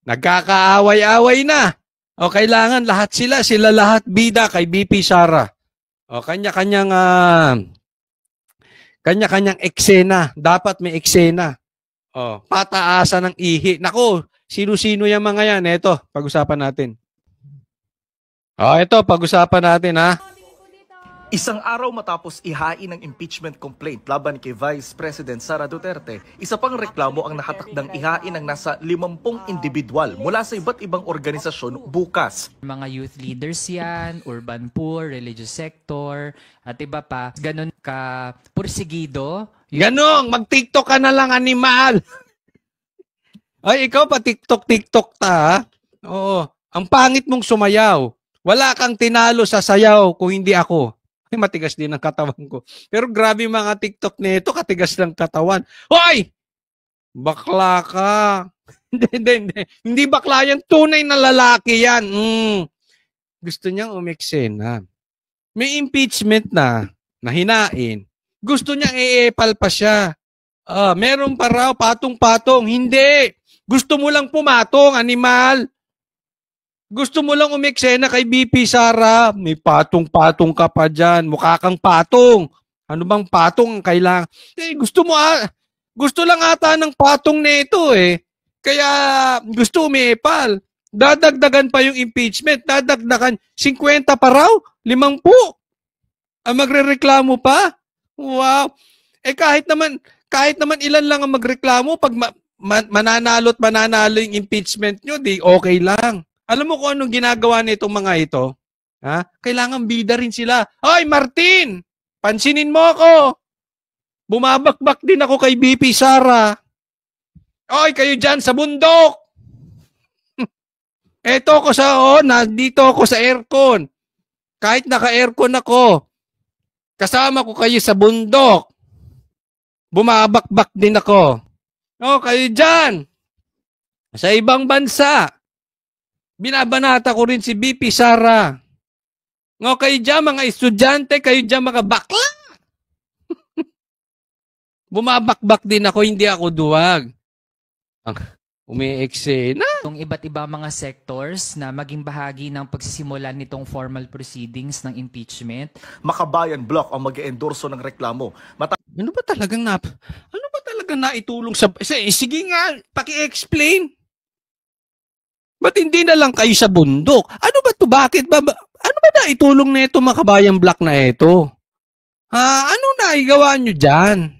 Nagkakaaway-away na. O kailangan lahat sila lahat bida kay BP Sara. O kanya-kanyang eksena. Dapat may eksena. O, pataasan ng ihi. Nako, sino-sino yung mga yan? Ito, pag-usapan natin. O, ito, pag-usapan natin ha. Isang araw matapos ihain ang impeachment complaint laban kay Vice President Sara Duterte, isa pang reklamo ang nakatakdang ihain ng nasa 50 individual mula sa iba't ibang organisasyon bukas. Mga youth leaders yan, urban poor, religious sector, at iba pa. Ganon ka pursigido. Ganong, mag-TikTok ka na lang, animal. Ay, ikaw pa TikTok ta ha? Oo, ang pangit mong sumayaw. Wala kang tinalo sa sayaw kung hindi ako. Ay, matigas din ang katawan ko. Pero grabe mga TikTok nito, katigas ng katawan. Hoy! Bakla ka. Hindi. Hindi bakla yan. Tunay na lalaki yan. Gusto niyang umeksena. May impeachment na hinain. Gusto niyang i-epal pa siya. Meron pa raw patong-patong. Hindi. Gusto mo lang pumatong, animal. Gusto mo lang umeksena kay BP Sara. May patong-patong ka pa dyan. Mukha kang patong. Ano bang patong ang kailangan? Gusto lang ata ng patong nito eh. Kaya gusto umiepal. Dadagdagan pa yung impeachment. Dadagdagan 50 pa raw? 50? Ang magrereklamo pa? Wow. Kahit naman ilan lang ang magreklamo, pag mananalo yung impeachment nyo, di okay lang. Alam mo kung anong ginagawa nitong mga ito? Ha? Kailangan bida rin sila. Hoy, Martin! Pansinin mo ako! Bumabakbak din ako kay BP Sara. Hoy, kayo dyan sa bundok! Eto ako nandito ako sa aircon. Kahit naka-aircon ako, kasama ko kayo sa bundok. Bumabakbak din ako. Kayo dyan! Sa ibang bansa. Binabanata ko rin si BP Sara. Kayo dyan, mga estudyante, kayo dyan, mga bakla. Bumabakbak din ako, hindi ako duwag. Umi-eksena. Itong iba't iba mga sectors na maging bahagi ng pagsisimulan nitong formal proceedings ng impeachment. Makabayan Block ang mag-endorso ng reklamo. Ano ba talagang naitulong sa... Sige nga, paki-explain. Ba't hindi na lang kayo sa bundok? Ano ba to? Bakit ba? Ano ba naitulong na ito Makabayan Block na ito? Ano naigawa nyo dyan?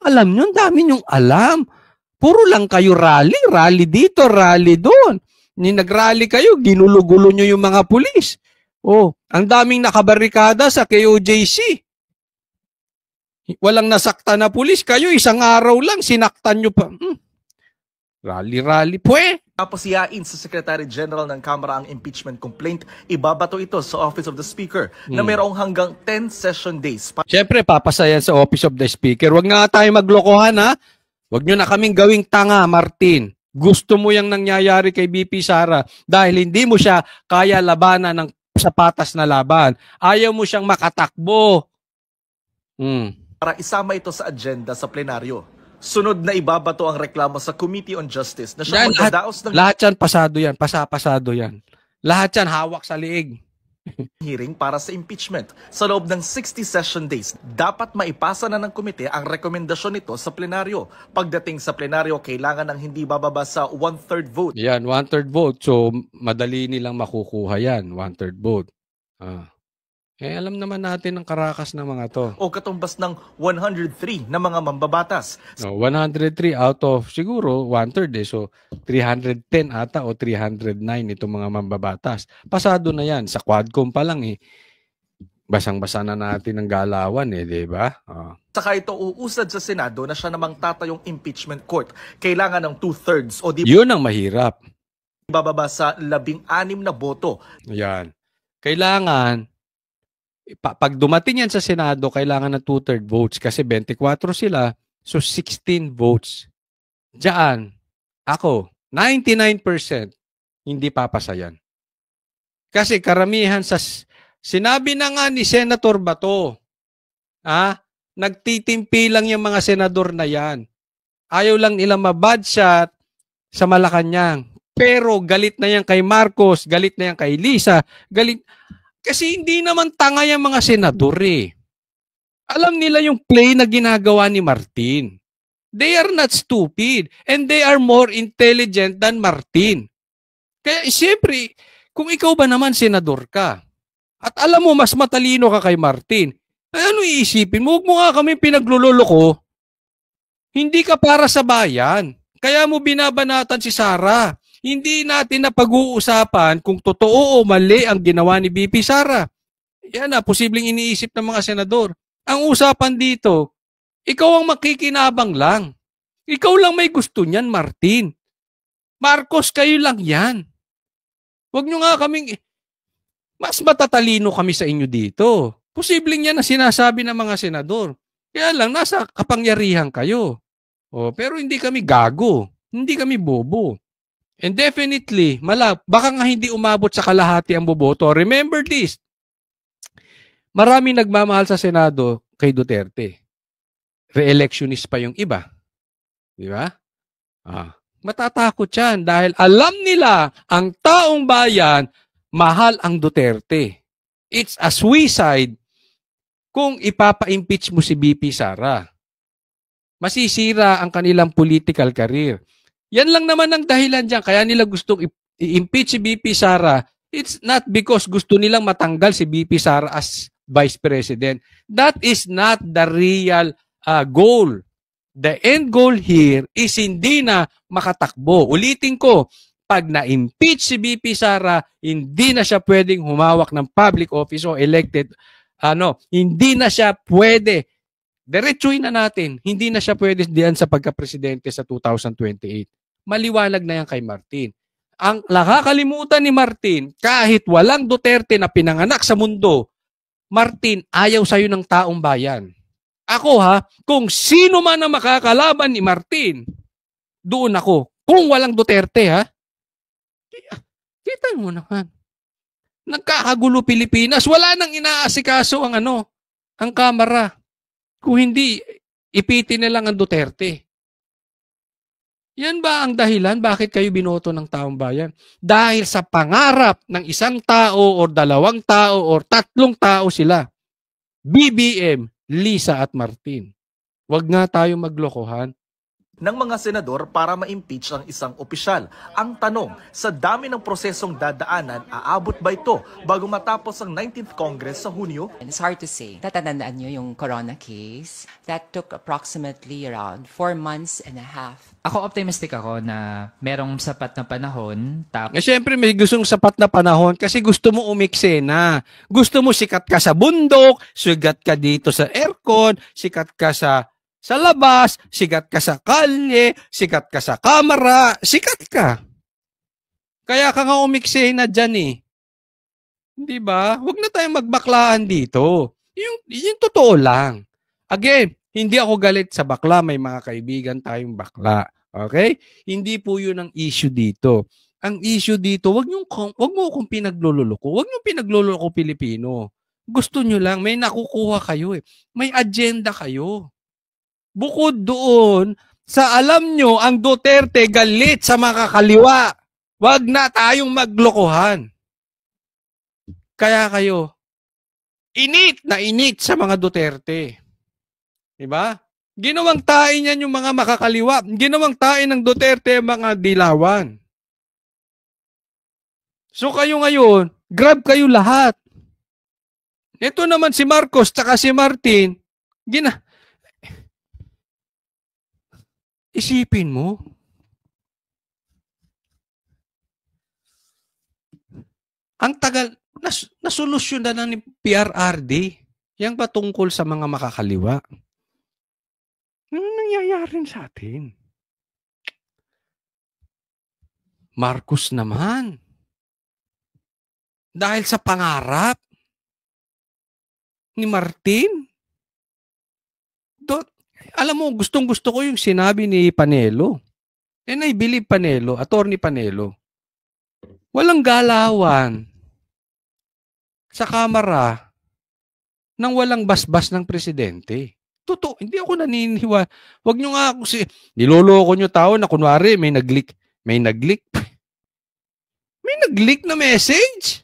Alam nyo, ang dami nyong alam. Puro lang kayo rally dito, rally doon. Nag-rally kayo, ginulo-gulo nyo yung mga pulis. Ang daming nakabarikada sa KOJC. Walang nasakta na pulis. Kayo, isang araw lang, sinaktan nyo pa. Rally, Tapos iyain sa Secretary General ng Kamara ang impeachment complaint, ibabato ito sa Office of the Speaker na mayroong hanggang 10 session days. Siyempre, papasayan sa Office of the Speaker. Huwag nga tayo maglokohan ha. Huwag nyo na kaming gawing tanga, Martin. Gusto mo yung nangyayari kay BP Sara dahil hindi mo siya kaya labanan sa patas na laban. Ayaw mo siyang makatakbo. Para isama ito sa agenda sa plenaryo. Sunod na ibabato ang reklamo sa Committee on Justice na siya magdadaos ng... Lahat yan, pasado yan. Pasado yan. Lahat yan, hawak sa liig. Hearing para sa impeachment. Sa loob ng 60 session days, dapat maipasa na ng komite ang rekomendasyon nito sa plenaryo. Pagdating sa plenaryo, kailangan ng hindi bababa sa 1/3 vote. Yan, 1/3 vote. So, madali nilang makukuha yan, 1/3 vote. Alam naman natin ang karakas ng mga to. O katumbas ng 103 na mga mambabatas. 103 out of siguro 1/3 So, 310 ata o 309 itong mga mambabatas. Pasado na yan. Sa Quadcom pa lang basang-basa na natin ang galawan di ba? Saka ito uusad sa Senado na siya namang tatayong impeachment court. Kailangan ng 2/3 o di... Yun ang mahirap. Bababa sa 16 na boto. Yan. Kailangan pag dumating yan sa Senado, kailangan ng 2/3 votes kasi 24 sila, so 16 votes. Diyan, ako, 99% hindi papasa yan. Kasi karamihan sinabi na nga ni Senator Bato, nagtitimpi lang yung mga senador na yan. Ayaw lang nila mabadshot sa Malacanang. Pero galit na yan kay Marcos, galit na yan kay Lisa, galit. Kasi hindi naman tanga yung mga senador eh. Alam nila yung play na ginagawa ni Martin. They are not stupid and they are more intelligent than Martin. Kaya siyempre, kung ikaw ba naman senador ka, at alam mo mas matalino ka kay Martin, ano iisipin mo? Huwag mo nga kami pinagluloloko. Hindi ka para sa bayan. Kaya mo binabanatan si Sara. Hindi natin na pag-uusapan kung totoo o mali ang ginawa ni BP Sara. Yan na, posibleng iniisip ng mga senador. Ang usapan dito, ikaw ang makikinabang lang. Ikaw lang may gusto niyan, Martin. Marcos, kayo lang yan. Huwag nyo nga kaming... Mas matatalino kami sa inyo dito. Posibleng yan na sinasabi ng mga senador. Kaya lang, nasa kapangyarihan kayo. Oh, pero hindi kami gago. Hindi kami bobo. And definitely, baka nga hindi umabot sa kalahati ang boboto. Remember this. Maraming nagmamahal sa Senado kay Duterte. Re-electionist pa yung iba. Di ba? Matatakot yan dahil alam nila ang taong bayan mahal ang Duterte. It's a suicide kung ipapa-impeach mo si BP Sara. Masisira ang kanilang political career. Yan lang naman ang dahilan dyan. Kaya nila gustong i-impeach si BP Sara. It's not because gusto nilang matanggal si BP Sara as Vice President. That is not the real goal. The end goal here is hindi na makatakbo. Ulitin ko, pag na-impeach si BP Sara, hindi na siya pwedeng humawak ng public office o elected. Hindi na siya pwede. Diretsuhin na natin. Hindi na siya pwede diyan sa pagka-presidente sa 2028. Maliwanag na yan kay Martin. Ang nakakalimutan ni Martin, kahit walang Duterte na pinanganak sa mundo, Martin, ayaw sa'yo ng taong bayan. Ako kung sino man ang makakalaban ni Martin, doon ako. Kung walang Duterte kita mo naman. Nagkakagulo Pilipinas. Wala nang inaasikaso ang kamera. Kung hindi, ipitin na lang ang Duterte. Yan ba ang dahilan bakit kayo binoto ng taong bayan? Dahil sa pangarap ng isang tao o dalawang tao o tatlong tao sila. BBM, Lisa at Martin. Huwag nga tayo maglokohan. Ng mga senador para ma-impeach ang isang opisyal. Ang tanong, sa dami ng prosesong dadaanan, aabot ba ito bago matapos ang 19th Congress sa Hunyo? And it's hard to say. Tatandaan nyo yung corona case. That took approximately around 4 months and a half. Ako optimistic ako na merong sapat na panahon. Siyempre may gustong sapat na panahon kasi gusto mo umiksena. Gusto mo sikat ka sa bundok, sikat ka dito sa aircon, sikat ka sa labas, sikat ka sa kalye, sikat ka sa kamera, sikat ka. Kaya ka nga umiksena dyan Di ba? Huwag na tayong magbaklaan dito. Yung totoo lang. Again, hindi ako galit sa bakla. May mga kaibigan tayong bakla. Okay? Hindi po yun ang issue dito. Ang issue dito, wag mo akong pinaglululoko. Wag niyo pinaglululoko Pilipino. Gusto nyo lang, may nakukuha kayo May agenda kayo. Bukod doon, sa alam nyo, ang Duterte galit sa mga kaliwa. Wag na tayong maglokohan. Kaya kayo, init na init sa mga Duterte. Diba? Ginawang tain yan yung mga makakaliwa. Ginawang tain ng Duterte mga dilawan. So kayo ngayon, grab kayo lahat. Ito naman si Marcos tsaka si Martin, isipin mo. Ang tagal, nasolusyon na ni PRRD. Yang ba tungkol sa mga makakaliwa? Ano nangyayari sa atin? Marcos naman. Dahil sa pangarap ni Martin, alam mo, gustong-gusto ko yung sinabi ni Panelo. And I believe Panelo, Attorney Panelo, walang galawan sa kamera nang walang basbas ng presidente. Totoo, hindi ako naniniwala. Huwag nyo nga ako niloloko nyo tao na kunwari may nag-leak. nag-leak na message.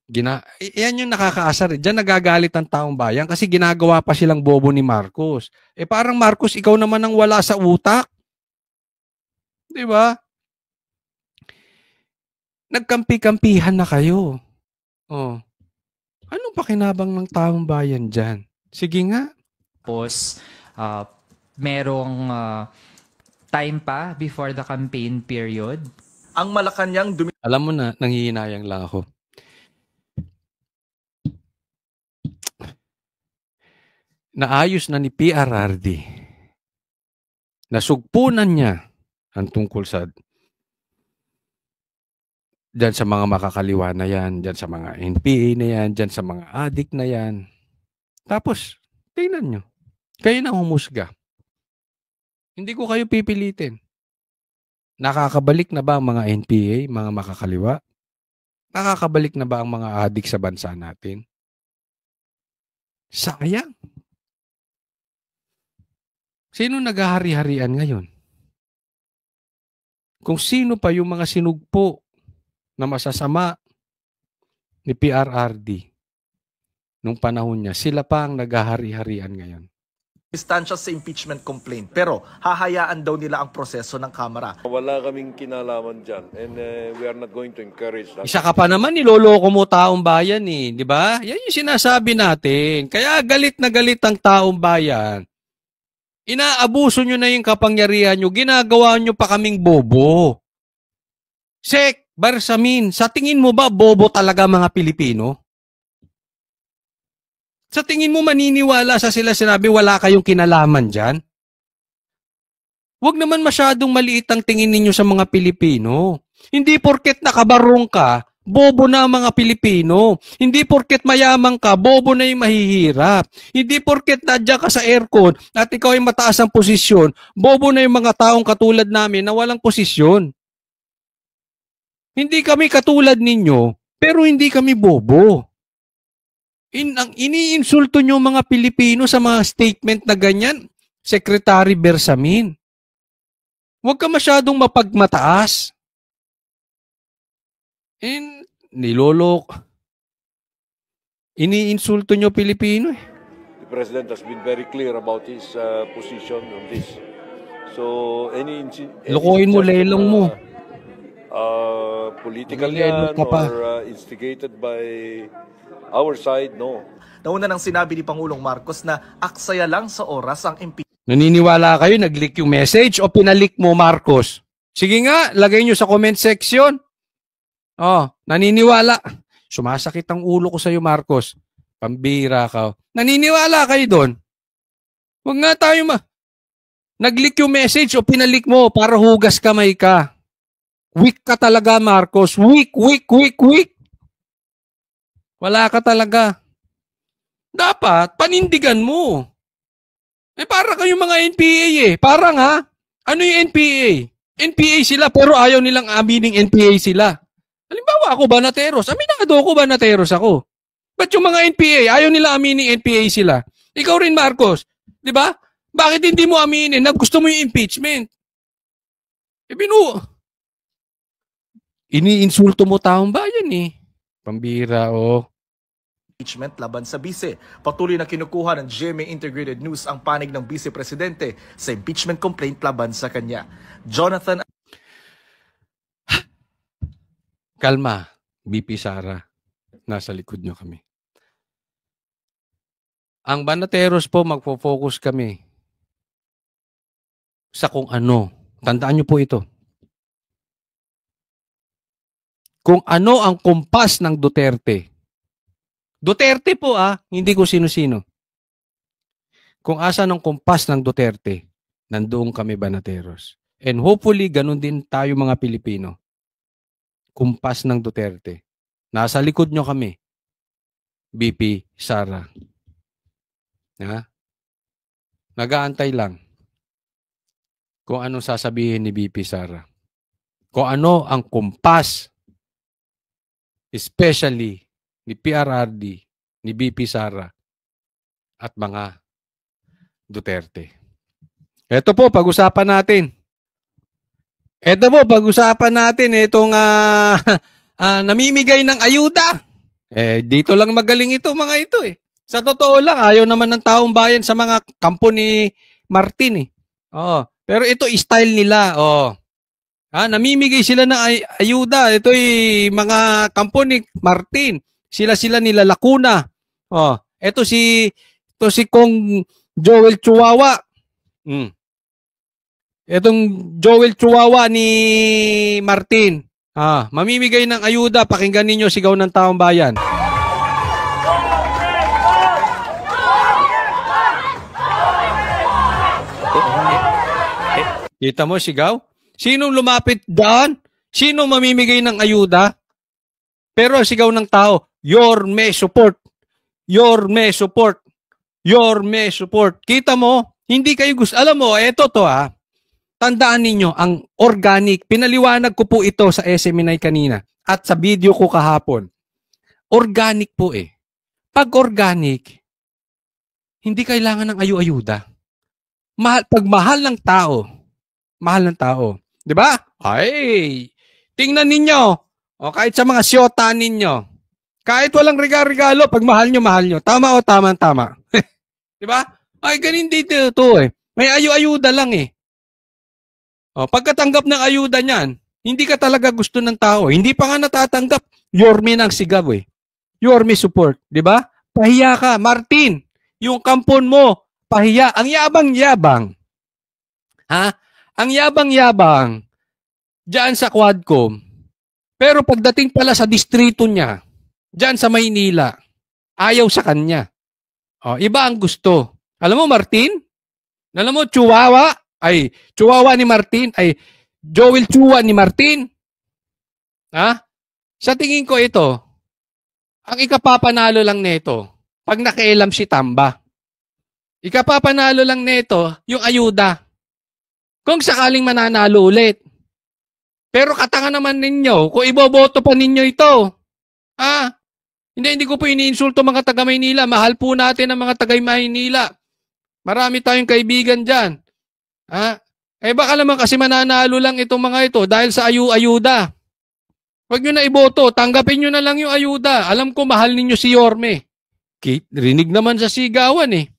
Yan yung nakakaasar. Diyan nagagalit ang taong bayan kasi ginagawa pa silang bobo ni Marcos. Parang Marcos, ikaw naman ang wala sa utak. Di ba? Nagkampi-kampihan na kayo. Oh. Anong pakinabang ng taong bayan dyan? Sige nga. Tapos, merong time pa before the campaign period. Ang Malacanang Alam mo na, nanghihinayang lang ako. Naayos na ni PRRD. Nasugpunan niya ang tungkol sa dyan sa mga makakaliwa na yan, dyan sa mga NPA na yan, dyan sa mga addict na yan. Tapos, tingnan nyo. Kayo na humusga. Hindi ko kayo pipilitin. Nakakabalik na ba ang mga NPA, mga makakaliwa? Nakakabalik na ba ang mga addict sa bansa natin? Sayang. Sino naghahari-harian ngayon? Kung sino pa yung mga sinugpo na masasama ni PRRD nung panahon niya, sila pa ang naghahari-harian ngayon. distansya sa impeachment complaint. Pero hahayaan daw nila ang proseso ng Kamara. Wala kaming kinalaman dyan and we are not going to encourage that. Isa ka pa naman, niloloko mo taong bayan eh, di ba? Yan yung sinasabi natin. Kaya galit na galit ang taong bayan. Inaabuso nyo na yung kapangyarihan nyo, ginagawa nyo pa kaming bobo. Sek, Bersamin, sa tingin mo ba bobo talaga mga Pilipino? Sa tingin mo maniniwala sa sila sinabi wala kayong kinalaman dyan? Huwag naman masyadong maliit ang tingin ninyo sa mga Pilipino. Hindi porket nakabarong ka, bobo na ang mga Pilipino. Hindi porket mayaman ka, bobo na yung mahihirap. Hindi porket nadya ka sa aircon at ikaw ay mataas ang posisyon, bobo na yung mga taong katulad namin na walang posisyon. Hindi kami katulad ninyo, pero hindi kami bobo. Iniinsulto nyo mga Pilipino sa mga statement na ganyan, Secretary Bersamin. Huwag ka masyadong mapagmataas. Nilolok. Iniinsulto nyo Pilipino eh. The President has been very clear about his position on this. So, any Lokohin mo, lelong mo. Political Lelong yan ka pa. or instigated by our side, no. Nauna nang sinabi ni Pangulong Marcos na aksaya lang sa oras ang impeachment. Naniniwala kayo, nag-leak yung message o pinalik mo, Marcos? Sige nga, lagay nyo sa comment section. Naniniwala. Sumasakit ang ulo ko sa'yo, Marcos. Pambira ka. Naniniwala kayo doon? Huwag nga tayo nag-leak yung message o pinalik mo para hugas kamay ka. Weak ka talaga, Marcos. Weak. Wala ka talaga. Dapat, panindigan mo. Para kayong mga NPA eh. Parang ano yung NPA? NPA sila pero ayaw nilang amining NPA sila. Halimbawa ako, Banateros. Aminado ako, Banateros ako. Ba't yung mga NPA, ayaw nila amining NPA sila? Ikaw rin, Marcos. Di ba? Bakit hindi mo aminin na gusto mo yung impeachment? Iniinsulto mo taong bayan eh. Pambira, Impeachment laban sa bise. Patuloy na kinukuha ng GMA Integrated News ang panig ng Vice Presidente sa impeachment complaint laban sa kanya. Jonathan. Kalma, BP Sara. Nasa likod nyo kami. Ang Banateros po, magpo-focus kami sa kung ano. Tandaan nyo po ito. Kung ano ang kumpas ng Duterte. Duterte po hindi ko sino-sino. Kung asan ang kumpas ng Duterte, nandoon kami Banateros. And hopefully, ganun din tayo mga Pilipino. Kumpas ng Duterte. Nasa likod nyo kami. BP Sara. Nag-aantay lang kung anong sasabihin ni BP Sara. Kung ano ang kumpas, especially ni PRRD, ni BP Sara, at mga Duterte. Ito po, pag-usapan natin. Eto po, pag-usapan natin itong namimigay ng ayuda. Dito lang magaling ito mga ito eh. Sa totoo lang, ayaw naman ng taong bayan sa mga kampo ni Martin eh. Oo. Pero ito style nila. Oo. Namimigay sila ng ayuda. Ito mga kampo ni Martin. Sila nila Lacuna. Oh, ito si Kong Joel Chihuahua. Itong Joel Chihuahua ni Martin. Mamimigay ng ayuda, pakinggan ninyo sigaw ng taong bayan. Kita mo sigaw? Sinong lumapit dyan? Sinong mamimigay ng ayuda? Pero sigaw ng tao, your may support. Your may support. Your may support. Kita mo, hindi kayo gusto. Alam mo, eto to tandaan ninyo, ang organic, pinaliwanag ko po ito sa SMNI kanina at sa video ko kahapon. Organic po eh. Pag organic, hindi kailangan ng ayu-ayuda. Pag mahal ng tao, di ba? Ay, tingnan ninyo, kahit sa mga siyota ninyo, kahit walang regalo, pag mahal nyo. Tama o tama. Di ba? Ay, ganin dito ito eh. May ayu-ayuda lang eh. Pagkatanggap ng ayuda niyan, hindi ka talaga gusto ng tao. Hindi pa nga natatanggap, yorme ng sigaw eh. Yorme support, di ba? Pahiya ka, Martin. Yung kampon mo, pahiya. Ang yabang-yabang. Ang yabang-yabang diyan sa Quadcom. Pero pagdating pala sa distrito niya, diyan sa Maynila, ayaw sa kanya. Iba ang gusto. Alam mo, Martin? Alam mo, Chihuahua ni Martin, Joel Chihuahua ni Martin. Sa tingin ko ito, ang ikapapanalo lang nito, pag nakialam si Tamba. Ikapapanalo lang nito, yung ayuda. Kung sakaling mananalo ulit. Pero katanga naman ninyo, kung iboboto pa ninyo ito. Hindi ko po iniinsulto mga taga Maynila. Mahal po natin ang mga taga Maynila. Marami tayong kaibigan dyan. Baka naman kasi mananalo lang itong mga ito dahil sa ayuda. Huwag nyo na iboto, tanggapin nyo na lang yung ayuda. Alam ko mahal ninyo si Yorme. Rinig naman sa sigawan eh.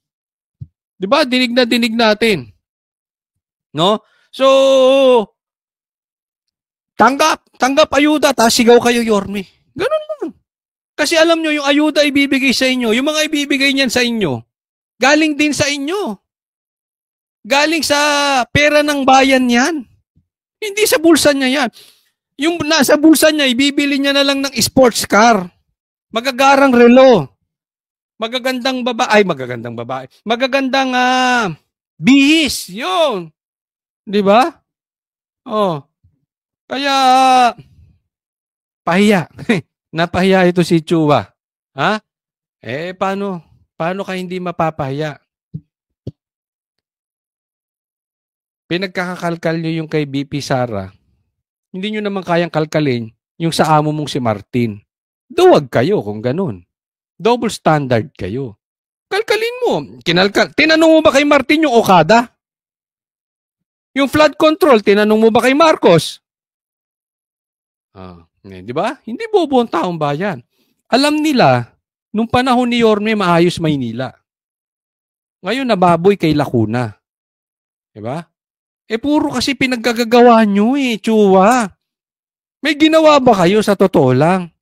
Diba? Dinig natin. No? So, tanggap ayuda, tapos sigaw kayo Yorme. Ganun lang. Kasi alam nyo, yung ayuda ibibigay sa inyo, yung mga ibibigay niyan sa inyo, galing din sa inyo. Galing sa pera ng bayan yan. Hindi sa bulsa niya yan. Yung nasa bulsa niya, ibibili niya na lang ng sports car. Magagarang relo. Magagandang babae. Magagandang bihis. Yun. Di ba? Kaya, pahiya. Napahiya ito si Chua. Paano ka hindi mapapahiya? Pinagkakakalkal nyo yung kay BP Sara. Hindi nyo naman kayang kalkalin yung sa amo mong si Martin. Duwag kayo kung ganun. Double standard kayo. Kalkalin mo. Tinanong mo ba kay Martin yung Okada? Yung flood control, tinanong mo ba kay Marcos? Di ba? Hindi bobo ang taong bayan. Alam nila, nung panahon ni Yorme, maayos Maynila. Ngayon, nababoy kay Lacuna. Di ba? Puro kasi pinaggagawa nyo Chua. May ginawa ba kayo sa totoo lang?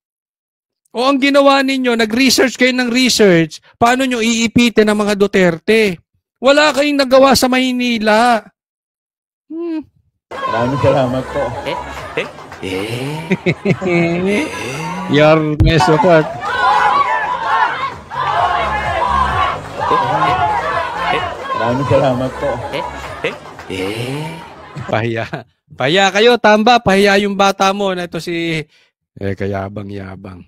O ang ginawa ninyo, nag-research kayo ng research, paano nyo iipitin ang mga Duterte? Wala kayong nagawa sa Maynila. Maraming salamat po. Your may support. Maraming salamat po. Pahiya kayo, Tamba. Pahiya yung bata mo na ito si kayabang-yabang.